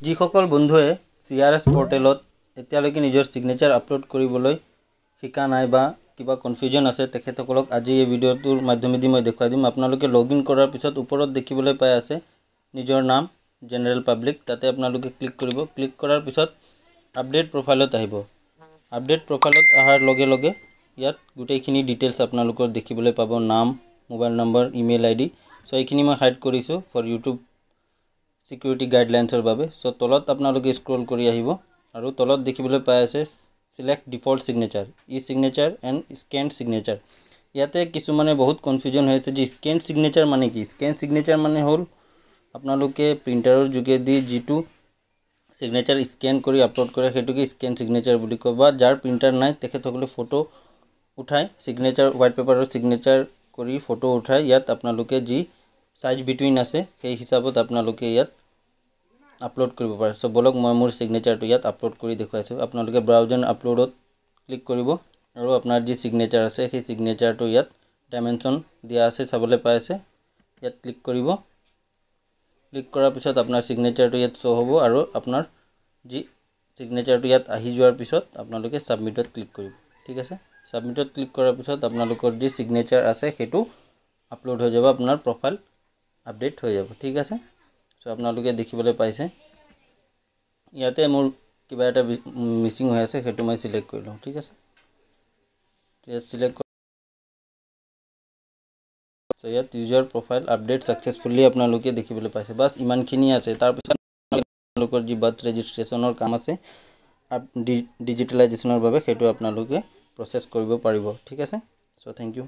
যিসকল বন্ধুৱে CRS পোৰ্টেলত এতিয়ালৈকে নিজৰ সিগনেচাৰ আপলোড কৰিবলৈ শিকা নাই বা কিবা কনফিউজন আছে তেখেতসকলক আজি এই ভিডিঅ'টোৰ মাধ্যমেদি মই দেখুৱাই দিম। আপোনালোকে লগইন কৰাৰ পিছত ওপৰত দেখিবলৈ পাই আছে নিজৰ নাম জেনাৰেল পাব্লিক, তাতে আপোনালোকে ক্লিক কৰিব। ক্লিক কৰাৰ পিছত আপডেট প্ৰফাইলত আহিব। আপডেট প্ৰফাইলত অহাৰ লগে লগে ইয়াত গোটেইখিনি ডিটেইলছ আপোনালোকৰ দেখিবলৈ পাব, নাম, mobile number, email ID. So এইখিনি মই হাইড কৰিছোঁ ফৰ ইউটিউব সিকিউৰিটি গাইডলাইন্সৰ বাবে। সো তলত আপোনালোকে স্ক্ৰল কৰি আহিব আৰু তলত দেখিবলৈ পাই আছে select default signature, E signature and scan signature. ইয়াতে কিছুমানে বহুত কনফিউজন হৈ আছে যে স্কেন সিগনেচাৰ মানে কি। স্কেন সিগনেচাৰ মানে হ'ল আপোনালোকে প্ৰিণ্টাৰৰ যোগেদি যিটো সিগনেচাৰ স্কেন কৰি আপলোড কৰে সেইটোকে স্কেন সিগনেচাৰ বুলি কয়। বা যাৰ প্ৰিণ্টাৰ নাই তেখেতসকলে ফটো উঠাই সিগনেচাৰ হোৱাইট পেপাৰৰ সিগনেচাৰ কৰি ফটো উঠাই ইয়াত আপোনালোকে যি সাইজ বিটুইন আছে সেই হিচাপত আপোনালোকে ইয়াত আপলোড কৰিব পাৰে। সো বলক মই মোৰ সিগনেচাৰটো ইয়াত আপলোড কৰি দেখুৱাইছোঁ। আপোনালোকে ব্ৰাউজাৰ আপলোডত ক্লিক কৰিব আৰু আপোনাৰ যি সিগনেচাৰ আছে সেই সিগনেচাৰটো ইয়াত ডাইমেনশ্যন দিয়া আছে চাবলৈ পাই আছে, ইয়াত ক্লিক কৰিব। ক্লিক কৰাৰ পিছত আপোনাৰ সিগনেচাৰটো ইয়াত শ্ব' হ'ব আৰু আপোনাৰ যি সিগনেচাৰটো ইয়াত আহি যোৱাৰ পিছত আপোনালোকে সাবমিটত ক্লিক কৰিব। ঠিক আছে, সাবমিটত ক্লিক কৰাৰ পিছত আপোনালোকৰ যি সিগনেচাৰ আছে সেইটো আপলোড হৈ যাব, আপোনাৰ প্ৰফাইল আপডেট হৈ যাব। ঠিক আছে, সো আপোনালোকে দেখিবলৈ পাইছে ইয়াতে মোৰ কিবা এটা মিছিং হৈ আছে সেইটো মই সিলেক্ট কৰি লওঁ। ঠিক আছে, ইয়াত সিলেক্ট ইয়াত ইউজাৰ প্ৰফাইল আপডেট সাকসেসফুলি আপোনালোকে দেখিবলৈ পাইছে। বাস ইমানখিনি আছে। তাৰপিছত আপোনালোকৰ যি বাৰ্থ ৰেজিষ্ট্ৰেশ্যনৰ কাম আছে ডিজিটেলাইজেশ্যনৰ বাবে সেইটো আপোনালোকে প্ৰচেছ কৰিব পাৰিব। ঠিক আছে, সো থেংক ইউ।